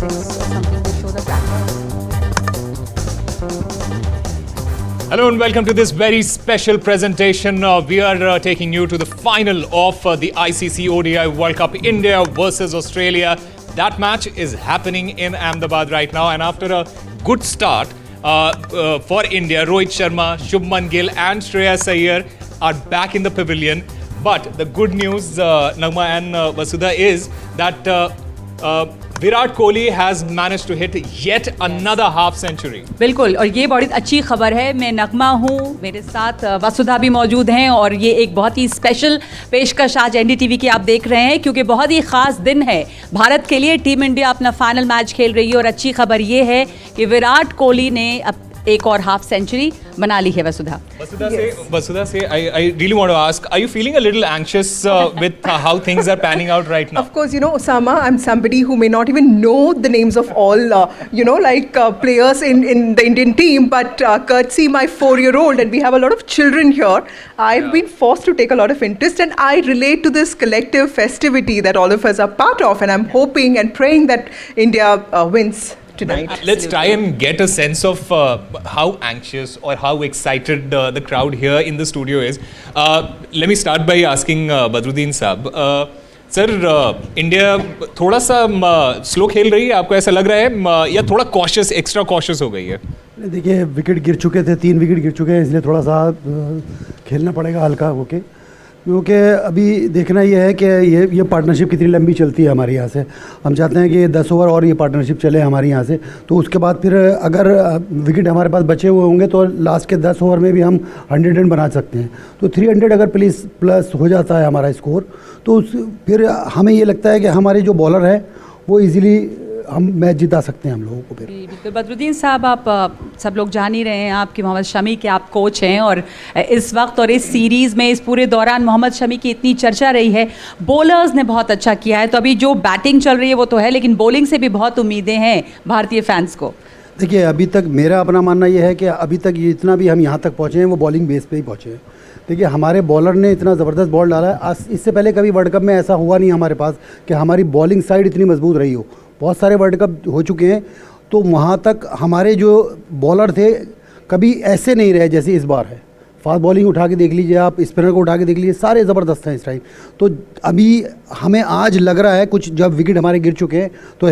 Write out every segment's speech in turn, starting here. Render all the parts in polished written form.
6 or something to show the practice. Hello and welcome to this very special presentation. We are taking you to the final of the ICC ODI World Cup, India versus Australia. That match is happening in Ahmedabad right now, and after a good start for India, Rohit Sharma, Shubman Gill and Shreyas Iyer are back in the pavilion. But the good news, Nagma and Vasudha, is that Virat Kohli has managed to hit yet another half century. बिल्कुल, और ये बड़ी अच्छी खबर है. मैं नगमा हूँ, मेरे साथ वसुधा भी मौजूद हैं, और ये एक बहुत ही स्पेशल पेशकश आज एनडीटीवी की आप देख रहे हैं, क्योंकि बहुत ही ख़ास दिन है भारत के लिए. टीम इंडिया अपना फाइनल मैच खेल रही है, और अच्छी खबर ये है कि विराट कोहली ने अब एक और हाफ सेंचुरी बना ली है. वसुधा से I really want to ask, are you feeling a little anxious with how things are panning out right now? Of course, Osama, I'm somebody who may not even know the names of all, players in the Indian team, but courtesy my 4-year-old, and we have a lot of children here, I've been forced to take a lot of interest, and I relate to this collective festivity that all of us are part of, and I'm hoping and praying that India wins tonight. Let's try and get a sense of how anxious or how excited the crowd here in the studio is. Let me start by asking Badruddin Saab. Sir, India थोड़ा सा slow खेल रही है, आपको ऐसा लग रहा है, या थोड़ा कॉशियस, एक्स्ट्रा कॉशियस हो गई है? देखिए, विकेट गिर चुके थे, 3 विकेट गिर चुके हैं, इसलिए थोड़ा सा खेलना पड़ेगा हल्का होके, क्योंकि अभी देखना ये है कि ये पार्टनरशिप कितनी लंबी चलती है हमारे यहाँ से. हम चाहते हैं कि 10 ओवर और ये पार्टनरशिप चले हमारे यहाँ से, तो उसके बाद फिर अगर विकेट हमारे पास बचे हुए होंगे तो लास्ट के 10 ओवर में भी हम 100 रन बना सकते हैं. तो 300 अगर प्लस हो जाता है हमारा स्कोर, तो फिर हमें ये लगता है कि हमारे जो बॉलर हैं वो इजीली हम मैच जिता सकते हैं हम लोगों को. फिर बिल्कुल बदरुद्दीन साहब, आप सब लोग जान ही रहे हैं आपकी मोहम्मद शमी के आप कोच हैं, और इस वक्त और इस सीरीज़ में इस पूरे दौरान मोहम्मद शमी की इतनी चर्चा रही है. बॉलर्स ने बहुत अच्छा किया है, तो अभी जो बैटिंग चल रही है वो तो है, लेकिन बॉलिंग से भी बहुत उम्मीदें हैं भारतीय फैंस को. देखिए, अभी तक मेरा अपना मानना यह है कि अभी तक जितना भी हम यहाँ तक पहुँचे हैं वो बॉलिंग बेस पे ही पहुँचे हैं. देखिए, हमारे बॉलर ने इतना ज़बरदस्त बॉल डाला है, इससे पहले कभी वर्ल्ड कप में ऐसा हुआ नहीं हमारे पास कि हमारी बॉलिंग साइड इतनी मजबूत रही हो. बहुत सारे वर्ल्ड कप हो चुके हैं, तो वहाँ तक हमारे जो बॉलर थे कभी ऐसे नहीं रहे जैसे इस बार है. फास्ट बॉलिंग उठा के देख लीजिए, आप स्पिनर को उठा के देख लीजिए, सारे ज़बरदस्त हैं इस टाइम. तो अभी हमें आज लग रहा है, कुछ जब विकेट हमारे गिर चुके हैं तो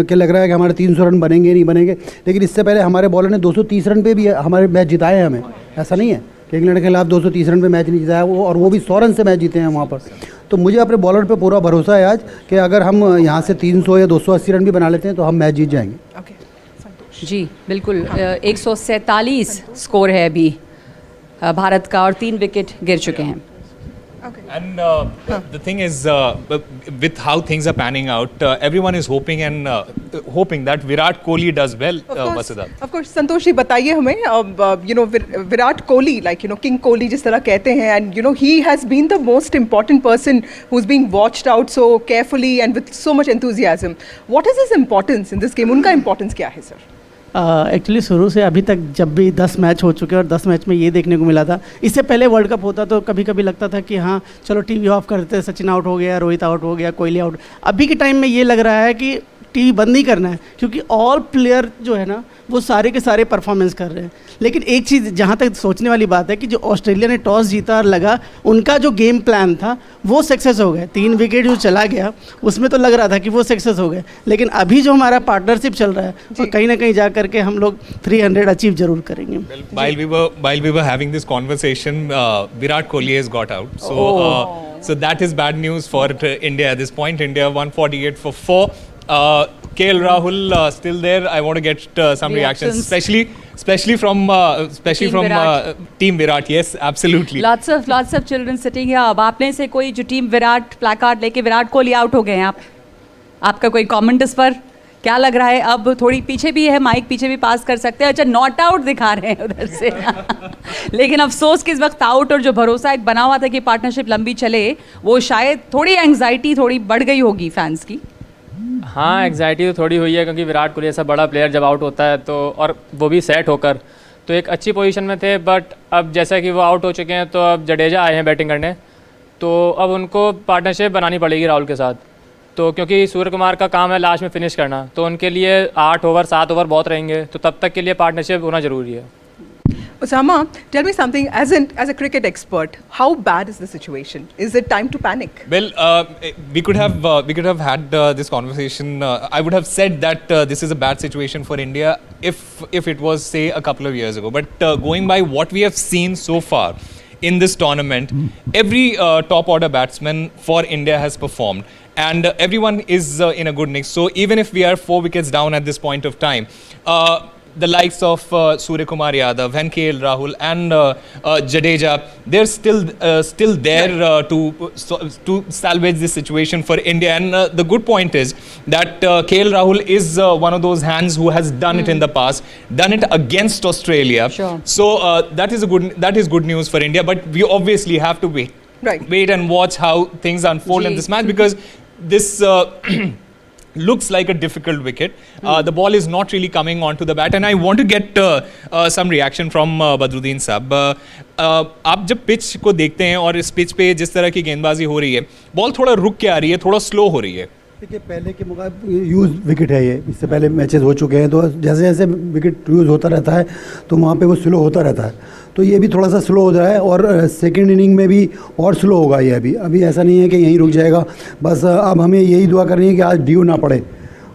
क्या लग रहा है कि हमारे 300 रन बनेंगे नहीं बनेंगे, लेकिन इससे पहले हमारे बॉलर ने 230 रन पे भी हमारे मैच जिताए हैं. हमें ऐसा नहीं है कि इंग्लैंड के खिलाफ 230 रन पे मैच नहीं जिताया, और वो भी 100 रन से मैच जीते हैं वहाँ पर. तो मुझे अपने बॉलर पे पूरा भरोसा है आज कि अगर हम यहाँ से 300 या 280 रन भी बना लेते हैं तो हम मैच जीत जाएंगे. जी बिल्कुल, 147 स्कोर है अभी भारत का, और 3 विकेट गिर चुके हैं. And the thing is, with how things are panning out, everyone is hoping that Virat Kohli does well. Vasudha, of course, Santosh ji, बताइए हमें, Virat Kohli, King Kohli जिस तरह कहते हैं, and he has been the most important person who's being watched out so carefully and with so much enthusiasm. What is his importance in this game? उनका importance क्या है sir? Actually शुरू से अभी तक जब भी 10 मैच हो चुके हैं, और 10 मैच में ये देखने को मिला था, इससे पहले वर्ल्ड कप होता तो कभी कभी लगता था कि हाँ चलो टीवी ऑफ कर देते, सचिन आउट हो गया, रोहित आउट हो गया, कोहली आउट. अभी के टाइम में ये लग रहा है कि टीवी बंद नहीं करना है, क्योंकि ऑल प्लेयर जो है ना वो सारे के सारे परफॉर्मेंस कर रहे हैं. लेकिन एक चीज़ जहाँ तक सोचने वाली बात है कि जो ऑस्ट्रेलिया ने टॉस जीता और लगा, उनका जो गेम प्लान था वो सक्सेस हो गए. 3 विकेट जो चला गया उसमें तो लग रहा था कि वो सक्सेस हो गए, लेकिन अभी जो हमारा पार्टनरशिप चल रहा है और कहीं ना कहीं जा करके हम लोग 300 अचीव जरूर करेंगे. While we were having this conversation, Virat Kohli has got out. So that is bad news for India at this point. India 148 for 4. KL Rahul still there. I want to get some reactions, especially from Team Virat. Yes, absolutely. Lots of children sitting here. अब आपने से कोई जो team Virat placard लेके Virat Kohli out हो गए हैं, आपका कोई कमेंट इस पर क्या लग रहा है? अब थोड़ी पीछे भी है, माइक पीछे भी पास कर सकते हैं. अच्छा, नॉट आउट दिखा रहे हैं उधर से लेकिन अफसोस कि इस वक्त आउट, और जो भरोसा एक बना हुआ था कि पार्टनरशिप लंबी चले, वो शायद थोड़ी एंग्जाइटी थोड़ी बढ़ गई होगी फैंस की. हाँ, एग्जाइटी तो थोड़ी हुई है, क्योंकि विराट कोहली ऐसा बड़ा प्लेयर जब आउट होता है तो, और वो भी सेट होकर, तो एक अच्छी पोजीशन में थे. बट अब जैसा कि वो आउट हो चुके हैं, तो अब जडेजा आए हैं बैटिंग करने, तो अब उनको पार्टनरशिप बनानी पड़ेगी राहुल के साथ. तो क्योंकि सूर्य कुमार का काम है लास्ट में फिनिश करना, तो उनके लिए 8 ओवर 7 ओवर बहुत रहेंगे, तो तब तक के लिए पार्टनरशिप होना ज़रूरी है। Osama, tell me something. As a cricket expert, how bad is the situation? Is it time to panic? Well, we could have had this conversation. I would have said that this is a bad situation for India if it was, say, a couple of years ago. But going by what we have seen so far in this tournament, every top order batsman for India has performed, and everyone is in a good nick. So even if we are 4 wickets down at this point of time, the likes of Surya Kumar Yadav and KL Rahul and Jadeja, they're still there to salvage this situation for India. And the good point is that KL Rahul is one of those hands who has done it in the past, done it against Australia. Sure. So that is good news for India. But we obviously have to wait and watch how things unfold in this match, because this looks like a difficult wicket. The ball is not really coming onto the bat, and I want to get some reaction from Badruddin Saab. आप जब pitch को देखते हैं और इस pitch पे जिस तरह की गेंदबाजी हो रही है, बॉल थोड़ा रुक के आ रही है, थोड़ा स्लो हो रही है। देखिए, पहले के मुकाबले यूज़ विकेट है ये, इससे पहले मैचेस हो चुके हैं, तो जैसे जैसे विकेट यूज़ होता रहता है तो वहाँ पे वो स्लो होता रहता है, तो ये भी थोड़ा सा स्लो हो रहा है, और सेकंड इनिंग में भी और स्लो होगा ये। अभी ऐसा नहीं है कि यहीं रुक जाएगा। बस अब हमें यही दुआ करनी है कि आज ड्यू ना पड़े,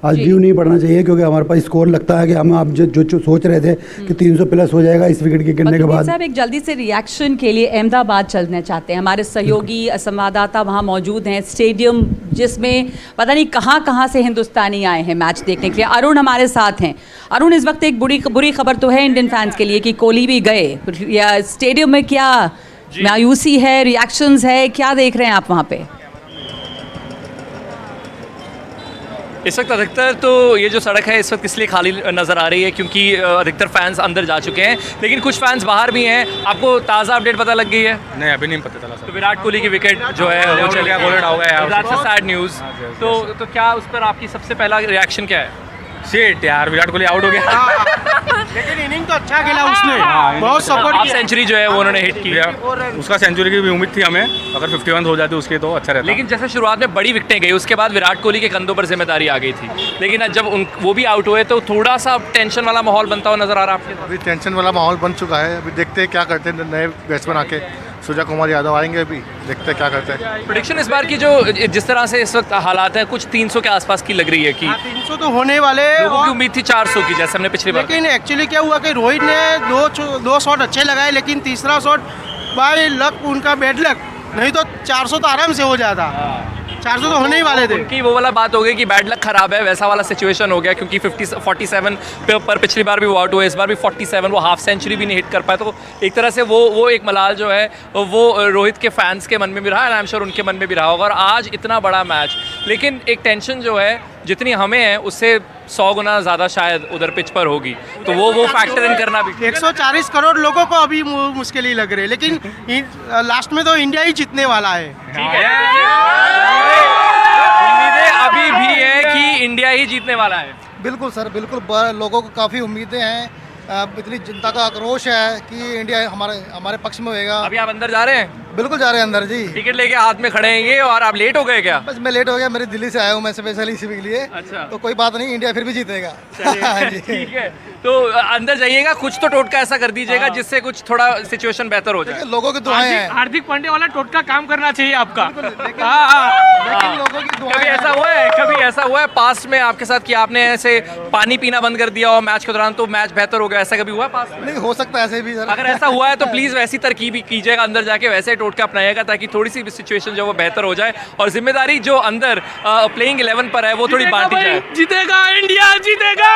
आज ड्यू नहीं पड़ना चाहिए, क्योंकि हमारे पास स्कोर लगता है कि हम आप जो सोच रहे थे कि 300 प्लस हो जाएगा इस विकेट के गिरने के बाद। साहब, एक जल्दी से रिएक्शन के लिए अहमदाबाद चलना चाहते हैं। हमारे सहयोगी संवाददाता वहाँ मौजूद हैं, स्टेडियम जिसमें पता नहीं कहाँ कहाँ से हिंदुस्तानी आए हैं मैच देखने के लिए। अरुण हमारे साथ हैं। अरुण, इस वक्त एक बुरी खबर तो है इंडियन फैंस के लिए कि कोहली भी गए, या स्टेडियम में क्या मायूसी है, रिएक्शंस है, क्या देख रहे हैं आप वहाँ पे? इस वक्त अधिकतर तो ये जो सड़क है इस वक्त इसलिए खाली नज़र आ रही है क्योंकि अधिकतर फैंस अंदर जा चुके हैं, लेकिन कुछ फैंस बाहर भी हैं। आपको ताज़ा अपडेट पता लग गई है? नहीं, अभी नहीं पता चला सर। तो विराट कोहली की विकेट जो है वो चल गया, बॉलेट हो गया। That's a sad news. तो क्या उस पर आपकी सबसे पहला रिएक्शन क्या है? शिट यार, विराट कोहली आउट हो गया। लेकिन इनिंग तो अच्छा खेला उसने, बहुत सपोर्ट हाफ सेंचुरी जो है वो उन्होंने हिट की। उसका सेंचुरी की भी उम्मीद थी हमें, अगर 51 हो जाती उसकी तो अच्छा रहता। लेकिन जैसे शुरुआत में बड़ी विकेटें गई, उसके बाद विराट कोहली के कंधों पर जिम्मेदारी आ गई थी, लेकिन जब वो भी आउट हुए तो थोड़ा सा टेंशन वाला माहौल बनता हुआ नजर आ रहा है आपके? अभी टेंशन वाला माहौल बन चुका है। अभी देखते हैं क्या करते हैं नए बैट्समैन आके। सूर्य कुमार यादव आएंगे, अभी देखते हैं क्या करते हैं। प्रेडिक्शन इस बार की जो जिस तरह से इस वक्त हालात है, कुछ 300 के आसपास की लग रही है कि 300 तो होने वाले, लोगों की उम्मीद थी 400 की, जैसे हमने पिछली बार। लेकिन एक्चुअली क्या हुआ कि रोहित ने दो शॉट अच्छे लगाए, लेकिन तीसरा शॉट बाय लक, उनका बैड लक, नहीं तो 400 तो आराम से हो जाता। 400 तो होने ही वाले थे। उनकी वो वाला बात हो गई कि बैड लक खराब है, वैसा वाला सिचुएशन हो गया, क्योंकि 47 पर पिछली बार भी वो आउट हुए, इस बार भी 47, वो हाफ सेंचुरी भी नहीं हिट कर पाए। तो एक तरह से वो एक मलाल जो है वो रोहित के फैंस के मन में भी रहा है, आई एम श्योर उनके मन में भी रहा होगा। और आज इतना बड़ा मैच, लेकिन एक टेंशन जो है जितनी हमें है उससे 100 गुना ज़्यादा शायद उधर पिच पर होगी, तो वो फैक्टर इन करना भी। 140 करोड़ लोगों को अभी मुश्किल ही लग रही है, लेकिन लास्ट में तो इंडिया ही जीतने वाला है। ठीक है, उम्मीदें अभी भी है कि इंडिया ही जीतने वाला है। बिल्कुल सर, बिल्कुल लोगों को काफ़ी उम्मीदें हैं। इतनी जनता का आक्रोश है कि इंडिया हमारे पक्ष में होएगा। अभी आप अंदर जा रहे हैं? बिल्कुल जा रहे हैं अंदर जी। टिकट लेके हाथ में खड़े हैं और आप लेट हो गए क्या? बस मैं लेट हो गया, मेरी दिल्ली से आया हूँ मैं स्पेशली इसी के लिए। अच्छा, तो कोई बात नहीं, इंडिया फिर भी जीतेगा। ठीक है, तो अंदर जाइएगा, कुछ तो टोटका ऐसा कर दीजिएगा जिससे कुछ थोड़ा सिचुएशन बेहतर हो जाए। लोगों की दुआएं हैं। हार्दिक पांड्या वाला टोटका काम करना चाहिए आपका। लेकिन लोगों की दुआएं कभी ऐसा हुआ है पास्ट में आपके साथ कि आपने ऐसे पानी पीना बंद कर दिया और मैच के दौरान तो मैच बेहतर हो गया, ऐसा कभी हुआ पास्ट? नहीं, हो सकता है ऐसे भी सर। अगर ऐसा हुआ है तो प्लीज वैसी तरकीब ही कीजिएगा, अंदर जाके वैसे टोटका अपनाइएगा ताकि थोड़ी सी सिचुएशन जो वो बेहतर हो जाए और जिम्मेदारी जो अंदर प्लेइंग 11 पर है वो थोड़ी बांटी जाए। जीतेगा इंडिया, जीतेगा।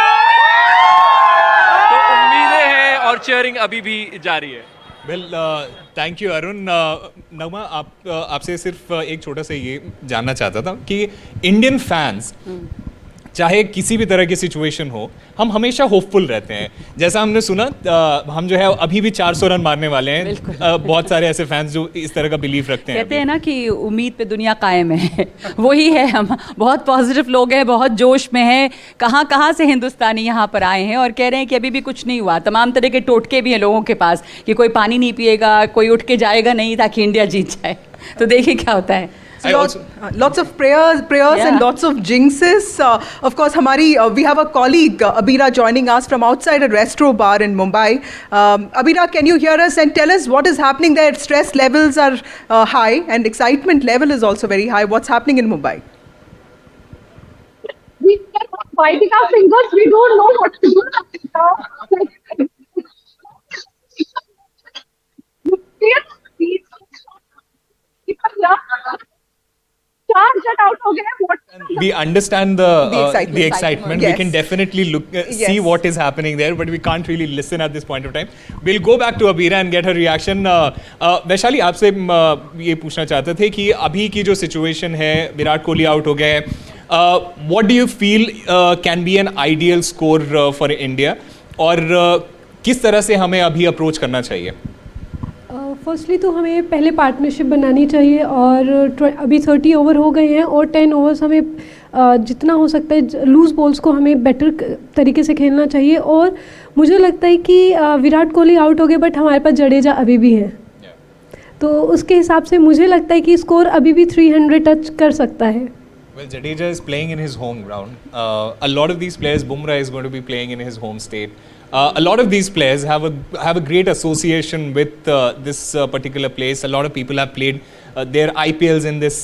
तो उम्मीदें हैं और चीयरिंग अभी भी जारी है। Well, thank you Arun. Nagma, आपसे सिर्फ एक छोटा सा ये जानना चाहता था कि इंडियन फैंस चाहे किसी भी तरह की सिचुएशन हो, हम हमेशा होपफुल रहते हैं। जैसा हमने सुना, हम जो है अभी भी 400 रन मारने वाले हैं। बहुत सारे ऐसे फैंस जो इस तरह का बिलीफ रखते हैं। कहते हैं ना कि उम्मीद पे दुनिया कायम है। वही है, हम बहुत पॉजिटिव लोग हैं, बहुत जोश में हैं। कहाँ कहाँ से हिंदुस्तानी यहाँ पर आए हैं और कह रहे हैं कि अभी भी कुछ नहीं हुआ। तमाम तरह के टोटके भी हैं लोगों के पास कि कोई पानी नहीं पिएगा, कोई उठ के जाएगा नहीं ताकि इंडिया जीत जाए। तो देखिए क्या होता है। Lots of prayers Yeah. and lots of jinxes. Of course, we have a colleague, Abira, joining us from outside a Restro bar in Mumbai. Abira, can you hear us and tell us what is happening there? Stress levels are high and excitement level is also very high. What's happening in Mumbai? We are biting our fingers. We don't know what to do. We understand the excitement. We Yes. can definitely see Yes. what is happening there, but we can't really listen at this point of time. We'll go back to Abira and get her reaction. Vaishali, आपसे ये पूछना चाहते थे कि अभी की जो situation है, विराट कोहली आउट हो गए, what do you feel can be an ideal score for India, और किस तरह से हमें अभी अप्रोच करना चाहिए? फर्स्टली तो हमें पहले पार्टनरशिप बनानी चाहिए और अभी 30 ओवर हो गए हैं और 10 ओवर्स हमें जितना हो सकता है लूज़ बॉल्स को हमें बेटर तरीके से खेलना चाहिए। और मुझे लगता है कि विराट कोहली आउट हो गए बट हमारे पास जडेजा अभी भी हैं, तो उसके हिसाब से मुझे लगता है कि स्कोर अभी भी 300 टच कर सकता है। Well, Jadeja is playing in his home ground. A lot of these players, Bumrah is going to be playing in his home state. A lot of these players have a great association with this particular place. A lot of people have played their IPLs in this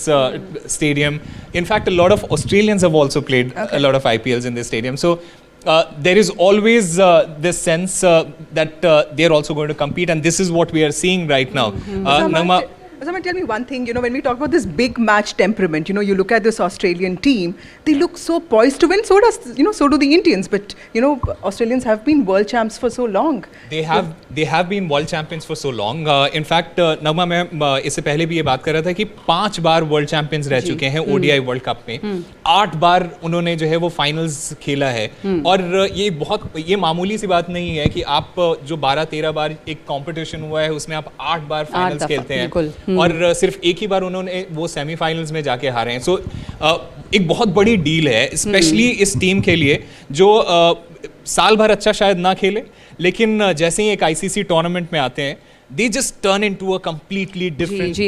stadium. In fact, a lot of Australians have also played a lot of IPLs in this stadium. So there is always this sense that they are also going to compete, and this is what we are seeing right now. Nagma, Someone tell me one thing, when we talk about this big match temperament, you look at this Australian team, they look so poised to win. So do the Indians. But, Australians have been world champs for so long. They have been world champions for so long. In fact, नगमा, मैं इससे पहले भी ये बात कर रहा था कि 5 बार वर्ल्ड चैंपियंस रह चुके हैं ODI वर्ल्ड कप में। 8 बार उन्होंने जो है वो फाइनल्स खेला है। और ये मामूली सी बात नहीं है कि आप जो 12-13 बार एक कंपटीशन हुआ है उसमें आप 8 बार फाइनल्स खेलते हैं, और सिर्फ एक ही बार उन्होंने वो सेमीफाइनल्स में जाके हारे हैं। सो एक बहुत बड़ी डील है, स्पेशली इस टीम के लिए जो साल भर अच्छा शायद ना खेले, लेकिन जैसे ही एक ICC टूर्नामेंट में आते हैं, they just turn into a completely different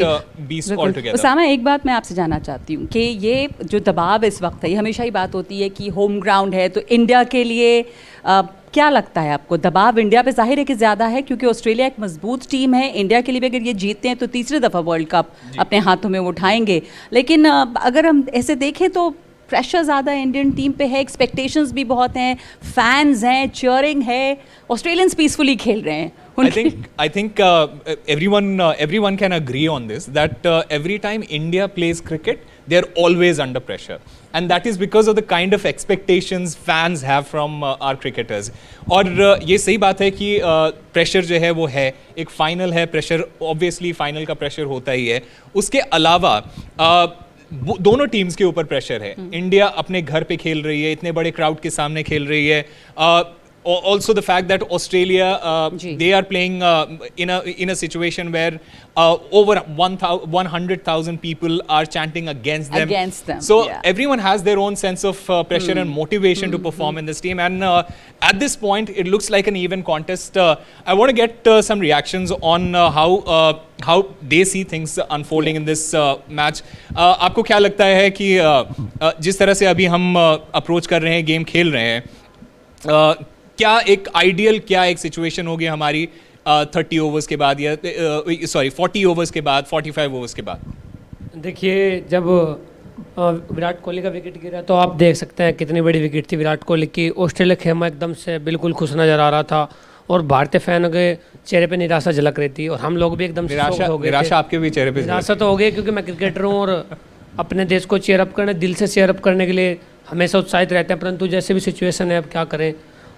beast altogether. Usama, एक बात मैं आपसे जानना चाहती हूँ कि ये जो दबाव इस वक्त है, ये हमेशा ही बात होती है कि होम ग्राउंड है, तो इंडिया के लिए क्या लगता है आपको? दबाव इंडिया पे जाहिर है कि ज़्यादा है क्योंकि ऑस्ट्रेलिया एक मजबूत टीम है। इंडिया के लिए भी अगर ये जीतते हैं तो तीसरी दफ़ा वर्ल्ड कप अपने हाथों में उठाएंगे, लेकिन अगर हम ऐसे देखें तो प्रेशर ज़्यादा इंडियन टीम पे है, एक्सपेक्टेशंस भी बहुत हैं, फैंस हैं, चीयरिंग है, ऑस्ट्रेलियंस पीसफुली खेल रहे हैं। I think everyone can agree on this, that every time India plays cricket, they are always under pressure, and that is because of the kind of expectations fans have from our cricketers. और ये सही बात है कि pressure जो है वो है, एक फाइनल है, प्रेशर ऑब्वियसली फाइनल का प्रेशर होता ही है। उसके अलावा दोनों टीम्स के ऊपर प्रेशर है। इंडिया अपने घर पे खेल रही है, इतने बड़े क्राउड के सामने खेल रही है। Also the fact that Australia they are playing in a situation where over 100,000 people are chanting against them. So everyone has their own sense of pressure and motivation to perform in this team, and at this point it looks like an even contest. I want to get some reactions on how they see things unfolding in this match. आपको क्या लगता है कि जिस तरह से अभी हम अप्रोच कर रहे हैं, गेम खेल रहे हैं, क्या एक सिचुएशन होगी हमारी 30 ओवर्स के बाद, या 40 ओवर्स के बाद, 45 ओवर्स के बाद? देखिए, जब विराट कोहली का विकेट गिरा तो आप देख सकते हैं कितनी बड़ी विकेट थी विराट कोहली की। ऑस्ट्रेलिया खेमा एकदम से बिल्कुल खुश नज़र आ रहा था और भारतीय फैनों के चेहरे पे निराशा झलक रही थी, और हम लोग भी एकदम से हो गए। निराशा आपके भी चेहरे पे? निराशा तो हो गई क्योंकि मैं क्रिकेटर हूँ और अपने देश को चेयरअप करने, दिल से चेयरअप करने के लिए हमेशा उत्साहित रहते हैं, परंतु जैसे भी सिचुएशन है अब क्या करें।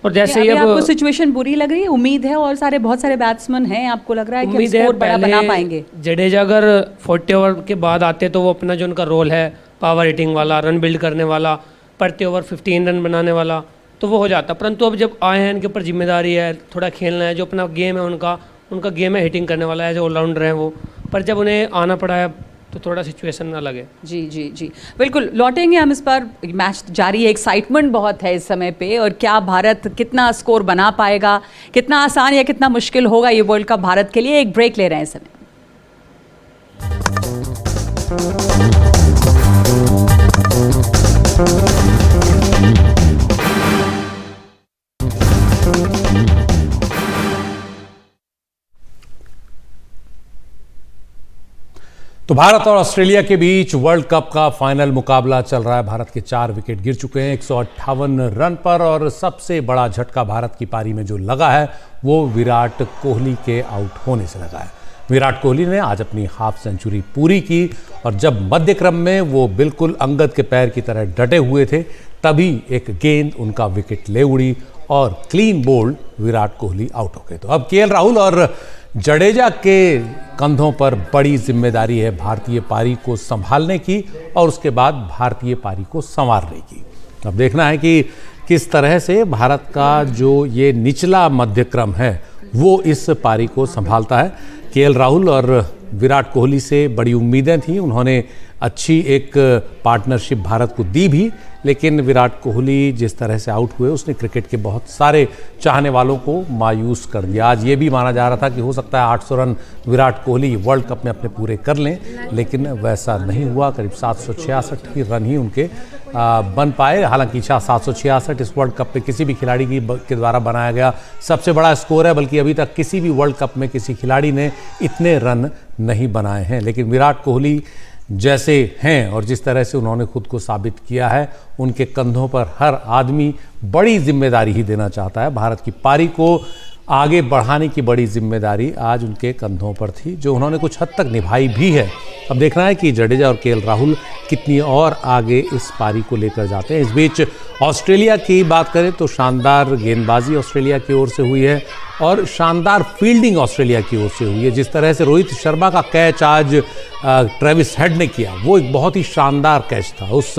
और जैसे ही अब आपको सिचुएशन बुरी लग रही है? उम्मीद है, और बहुत सारे बैट्समैन हैं, आपको लग रहा है कि स्कोर बड़ा बना पाएंगे? जडेजा अगर 40 ओवर के बाद आते तो वो अपना जो उनका रोल है पावर हिटिंग वाला, रन बिल्ड करने वाला, प्रति ओवर 15 रन बनाने वाला, तो वो हो जाता। परंतु अब जब आए हैं, इनके ऊपर जिम्मेदारी है, थोड़ा खेलना है, जो अपना गेम है उनका गेम है हिटिंग करने वाला है, जो ऑलराउंडर हैं वो, पर जब उन्हें आना पड़ा है तो थोड़ा सिचुएशन ना लगे। जी बिल्कुल, लौटेंगे हम इस पर। मैच जारी है, एक्साइटमेंट बहुत है इस समय पे, और क्या भारत कितना स्कोर बना पाएगा, कितना आसान या कितना मुश्किल होगा ये वर्ल्ड कप भारत के लिए। एक ब्रेक ले रहे हैं इस समय। तो भारत और ऑस्ट्रेलिया के बीच वर्ल्ड कप का फाइनल मुकाबला चल रहा है। भारत के 4 विकेट गिर चुके हैं 158 रन पर, और सबसे बड़ा झटका भारत की पारी में जो लगा है वो विराट कोहली के आउट होने से लगा है। विराट कोहली ने आज अपनी हाफ सेंचुरी पूरी की, और जब मध्य क्रम में वो बिल्कुल अंगद के पैर की तरह डटे हुए थे, तभी एक गेंद उनका विकेट ले उड़ी और clean bowled Virat Kohli out हो गए। तो अब केएल राहुल और जडेजा के कंधों पर बड़ी जिम्मेदारी है भारतीय पारी को संभालने की और उसके बाद भारतीय पारी को संवारने की। अब देखना है कि किस तरह से भारत का जो ये निचला मध्य क्रम है वो इस पारी को संभालता है। केएल राहुल और विराट कोहली से बड़ी उम्मीदें थी, उन्होंने अच्छी एक पार्टनरशिप भारत को दी भी, लेकिन विराट कोहली जिस तरह से आउट हुए उसने क्रिकेट के बहुत सारे चाहने वालों को मायूस कर दिया। आज ये भी माना जा रहा था कि हो सकता है 800 run Virat Kohli world cup में अपने पूरे कर लें, लेकिन वैसा नहीं हुआ। करीब 766 ही रन ही उनके बन पाए। हालांकि 766 इस वर्ल्ड कप में किसी भी खिलाड़ी के द्वारा बनाया गया सबसे बड़ा स्कोर है, बल्कि अभी तक किसी भी वर्ल्ड कप में किसी खिलाड़ी ने इतने रन नहीं बनाए हैं। लेकिन विराट कोहली जैसे हैं और जिस तरह से उन्होंने खुद को साबित किया है, उनके कंधों पर हर आदमी बड़ी जिम्मेदारी ही देना चाहता है। भारत की पारी को आगे बढ़ाने की बड़ी जिम्मेदारी आज उनके कंधों पर थी, जो उन्होंने कुछ हद तक निभाई भी है। अब देखना है कि जडेजा और केएल राहुल कितनी और आगे इस पारी को लेकर जाते हैं। इस बीच ऑस्ट्रेलिया की बात करें तो शानदार गेंदबाजी ऑस्ट्रेलिया की ओर से हुई है और शानदार फील्डिंग ऑस्ट्रेलिया की ओर से हुई है। जिस तरह से रोहित शर्मा का कैच आज ट्रेविस हेड ने किया, वो एक बहुत ही शानदार कैच था। उस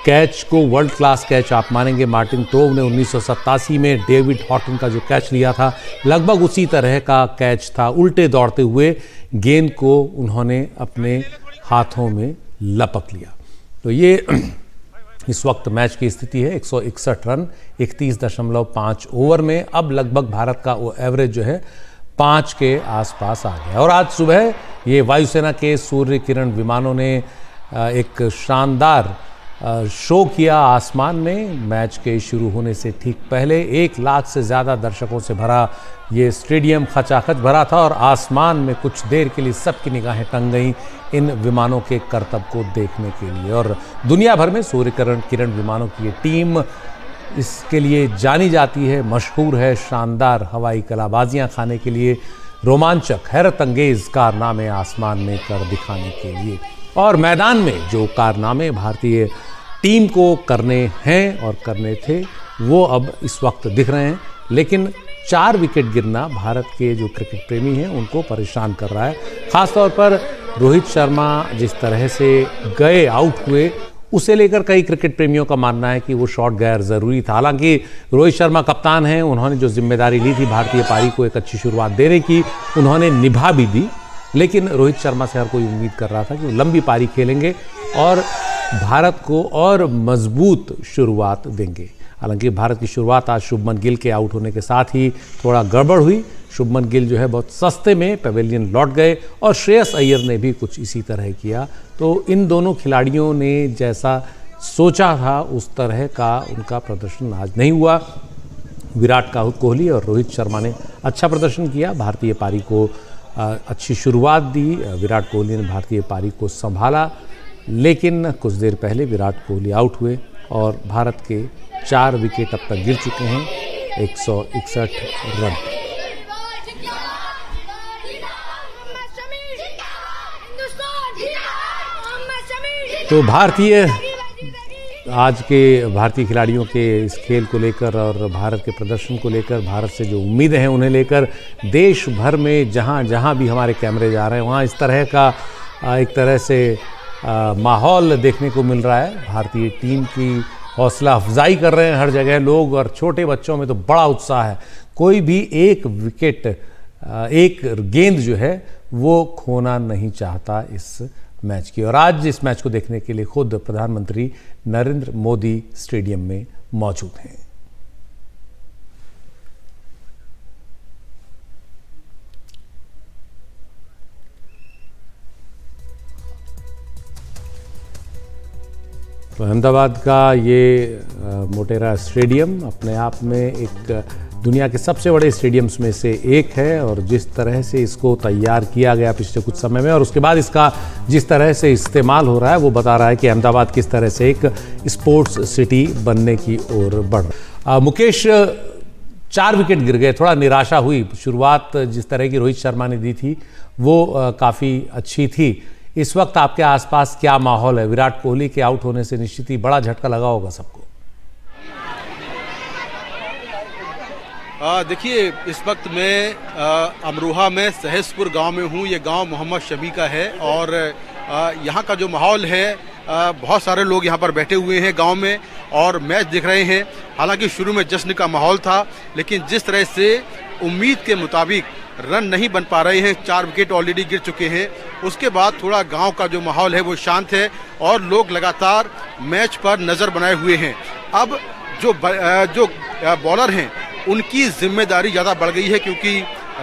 कैच को वर्ल्ड क्लास कैच आप मानेंगे। मार्टिन ट्रोव ने 1987 में डेविड हॉटन का जो कैच लिया था, लगभग उसी तरह का कैच था। उल्टे दौड़ते हुए गेंद को उन्होंने अपने हाथों में लपक लिया। तो ये इस वक्त मैच की स्थिति है 161 रन 31.5 ओवर में। अब लगभग भारत का वो एवरेज जो है 5 के आसपास आ गया। और आज सुबह ये वायुसेना के सूर्य किरण विमानों ने एक शानदार शो किया आसमान में। मैच के शुरू होने से ठीक पहले 1 लाख से ज़्यादा दर्शकों से भरा ये स्टेडियम खचाखच भरा था और आसमान में कुछ देर के लिए सबकी निगाहें टंग गईं इन विमानों के करतब को देखने के लिए। और दुनिया भर में सूर्य किरण विमानों की ये टीम इसके लिए जानी जाती है, मशहूर है, शानदार हवाई कलाबाजियाँ खाने के लिए, रोमांचक हैरत अंगेज़ कारनामे आसमान में कर दिखाने के लिए। और मैदान में जो कारनामे भारतीय टीम को करने हैं और करने थे वो अब इस वक्त दिख रहे हैं। लेकिन 4 विकेट गिरना भारत के जो क्रिकेट प्रेमी हैं उनको परेशान कर रहा है। ख़ासतौर पर रोहित शर्मा जिस तरह से गए, आउट हुए, उसे लेकर कई क्रिकेट प्रेमियों का मानना है कि वो शॉट गैर ज़रूरी था। हालांकि रोहित शर्मा कप्तान हैं, उन्होंने जो जिम्मेदारी ली थी भारतीय पारी को एक अच्छी शुरुआत देने की, उन्होंने निभा भी दी। लेकिन रोहित शर्मा से हर कोई उम्मीद कर रहा था कि वो लंबी पारी खेलेंगे और भारत को और मजबूत शुरुआत देंगे। हालांकि भारत की शुरुआत आज शुभमन गिल के आउट होने के साथ ही थोड़ा गड़बड़ हुई। शुभमन गिल जो है बहुत सस्ते में पवेलियन लौट गए और श्रेयस अय्यर ने भी कुछ इसी तरह किया। तो इन दोनों खिलाड़ियों ने जैसा सोचा था उस तरह का उनका प्रदर्शन आज नहीं हुआ। विराट कोहली और रोहित शर्मा ने अच्छा प्रदर्शन किया, भारतीय पारी को अच्छी शुरुआत दी। विराट कोहली ने भारतीय पारी को संभाला, लेकिन कुछ देर पहले विराट कोहली आउट हुए और भारत के 4 विकेट अब तक गिर चुके हैं 161 रन। तो आज के भारतीय खिलाड़ियों के इस खेल को लेकर और भारत के प्रदर्शन को लेकर, भारत से जो उम्मीदें हैं उन्हें लेकर देश भर में जहां जहां भी हमारे कैमरे जा रहे हैं वहां इस तरह का एक तरह से माहौल देखने को मिल रहा है। भारतीय टीम की हौसला अफजाई कर रहे हैं हर जगह लोग, और छोटे बच्चों में तो बड़ा उत्साह है। कोई भी एक विकेट, एक गेंद जो है वो खोना नहीं चाहता इस मैच की। और आज इस मैच को देखने के लिए खुद प्रधानमंत्री नरेंद्र मोदी स्टेडियम में मौजूद हैं। तो अहमदाबाद का ये मोटेरा स्टेडियम अपने आप में एक दुनिया के सबसे बड़े स्टेडियम्स में से एक है और जिस तरह से इसको तैयार किया गया पिछले कुछ समय में और उसके बाद इसका जिस तरह से इस्तेमाल हो रहा है वो बता रहा है कि अहमदाबाद किस तरह से एक स्पोर्ट्स सिटी बनने की ओर बढ़ रहा है। मुकेश, 4 विकेट गिर गए, थोड़ा निराशा हुई। शुरुआत जिस तरह की रोहित शर्मा ने दी थी वो काफ़ी अच्छी थी। इस वक्त आपके आसपास क्या माहौल है? विराट कोहली के आउट होने से निश्चित ही बड़ा झटका लगा होगा सबको। देखिए, इस वक्त मैं अमरोहा में सहसपुर गांव में हूं। ये गांव मोहम्मद शमी का है और यहां का जो माहौल है, बहुत सारे लोग यहां पर बैठे हुए हैं गांव में और मैच देख रहे हैं। हालांकि शुरू में जश्न का माहौल था, लेकिन जिस तरह से उम्मीद के मुताबिक रन नहीं बन पा रहे हैं, 4 विकेट ऑलरेडी गिर चुके हैं, उसके बाद थोड़ा गांव का जो माहौल है वो शांत है और लोग लगातार मैच पर नज़र बनाए हुए हैं। अब जो बॉलर हैं उनकी जिम्मेदारी ज़्यादा बढ़ गई है क्योंकि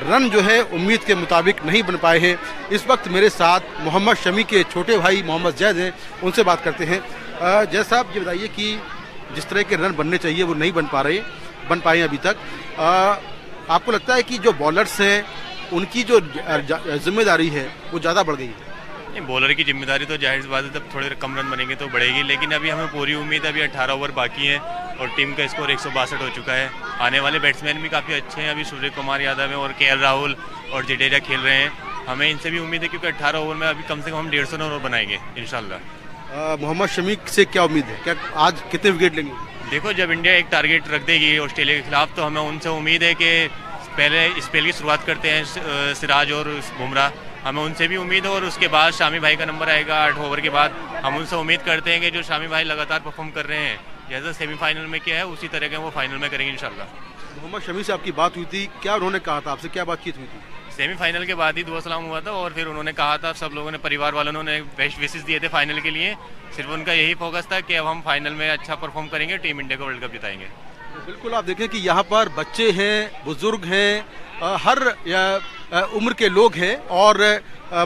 रन जो है उम्मीद के मुताबिक नहीं बन पाए हैं। इस वक्त मेरे साथ मोहम्मद शमी के छोटे भाई मोहम्मद जैद हैं, उनसे बात करते हैं। जैद साहब, ये बताइए कि जिस तरह के रन बनने चाहिए वो नहीं बन पाए अभी तक। आपको लगता है कि जो बॉलर्स हैं उनकी जो जिम्मेदारी है वो ज़्यादा बढ़ गई है? नहीं, बॉलर की जिम्मेदारी तो जाहिर सी बात है, जब थोड़े कम रन बनेंगे तो बढ़ेगी, लेकिन अभी हमें पूरी उम्मीद है। अभी 18 ओवर बाकी हैं और टीम का स्कोर 162 हो चुका है। आने वाले बैट्समैन भी काफ़ी अच्छे हैं। अभी सूर्य कुमार यादव हैं और केएल राहुल और जडेजा खेल रहे हैं। हमें इनसे भी उम्मीद है क्योंकि 18 ओवर में अभी कम से कम हम 150 रन और बनाएंगे इंशाल्लाह। मोहम्मद शमी से क्या उम्मीद है? क्या आज कितने विकेट लेंगे? देखो, जब इंडिया एक टारगेट रख देगी ऑस्ट्रेलिया के खिलाफ तो हमें उनसे उम्मीद है कि पहले स्पेल की शुरुआत करते हैं सिराज और बुमराह, हमें उनसे भी उम्मीद है। और उसके बाद शामी भाई का नंबर आएगा 8 ओवर के बाद। हम उनसे उम्मीद करते हैं कि जो शामी भाई लगातार परफॉर्म कर रहे हैं, जैसा सेमीफाइनल में किया है उसी तरह के वो फाइनल में करेंगे इंशाल्लाह। मोहम्मद शमी से आपकी बात हुई थी, क्या उन्होंने कहा था आपसे? क्या बातचीत हुई थी? सेमीफाइनल के बाद ही दुआ सलाम हुआ था और फिर उन्होंने कहा था, सब लोगों ने, परिवार वालों ने बेस्ट विशेस दिए थे फाइनल के लिए। सिर्फ उनका यही फोकस था कि अब हम फाइनल में अच्छा परफॉर्म करेंगे, टीम इंडिया को वर्ल्ड कप जिताएंगे। बिल्कुल, आप देखें कि यहाँ पर बच्चे हैं, बुजुर्ग हैं, हर उम्र के लोग हैं और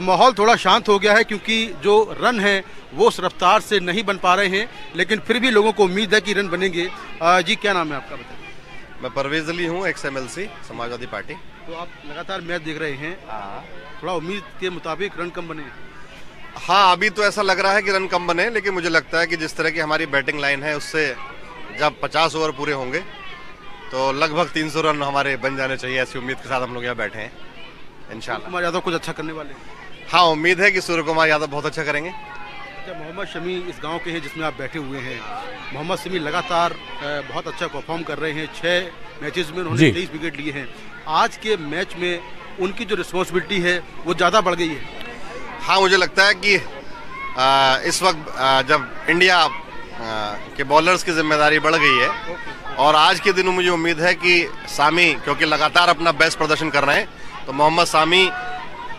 माहौल थोड़ा शांत हो गया है क्योंकि जो रन हैं वो उस रफ्तार से नहीं बन पा रहे हैं, लेकिन फिर भी लोगों को उम्मीद है कि रन बनेंगे। जी, क्या नाम है आपका, बताइए? मैं परवेज अली हूँ, XMLC समाजवादी पार्टी। तो आप लगातार मैच देख रहे हैं, थोड़ा उम्मीद के मुताबिक रन कम बने? हाँ, अभी तो ऐसा लग रहा है कि रन कम बने, लेकिन मुझे लगता है कि जिस तरह की हमारी बैटिंग लाइन है उससे जब 50 ओवर पूरे होंगे तो लगभग 300 रन हमारे बन जाने चाहिए। ऐसी उम्मीद के साथ हम लोग यहाँ बैठे हैं इंशाल्लाह। कुमार यादव कुछ अच्छा करने वाले? हाँ, उम्मीद है कि सूर्य कुमार यादव बहुत अच्छा करेंगे। अच्छा, मोहम्मद शमी इस गांव के हैं जिसमें आप बैठे हुए हैं। मोहम्मद शमी लगातार बहुत अच्छा परफॉर्म कर रहे हैं। 6 मैचेस में उन्होंने 23 विकेट लिए हैं। आज के मैच में उनकी जो रिस्पॉन्सिबिलिटी है वो ज़्यादा बढ़ गई है? हाँ, मुझे लगता है कि इस वक्त जब इंडिया के बॉलर्स की जिम्मेदारी बढ़ गई है और आज के दिन मुझे उम्मीद है कि सामी, क्योंकि लगातार अपना बेस्ट प्रदर्शन कर रहे हैं, तो मोहम्मद सामी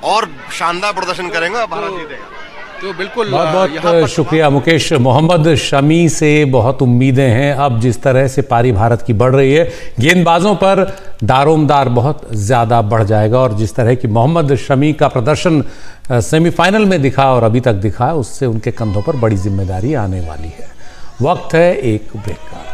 और शानदार प्रदर्शन करेंगे और भारत जीतेगा। तो बिल्कुल बहुत बहुत शुक्रिया मुकेश। मोहम्मद शमी से बहुत उम्मीदें हैं। अब जिस तरह से पारी भारत की बढ़ रही है, गेंदबाजों पर दारोमदार बहुत ज़्यादा बढ़ जाएगा और जिस तरह की मोहम्मद शमी का प्रदर्शन सेमीफाइनल में दिखा और अभी तक दिखा, उससे उनके कंधों पर बड़ी जिम्मेदारी आने वाली है। वक्त है एक ब्रेक का।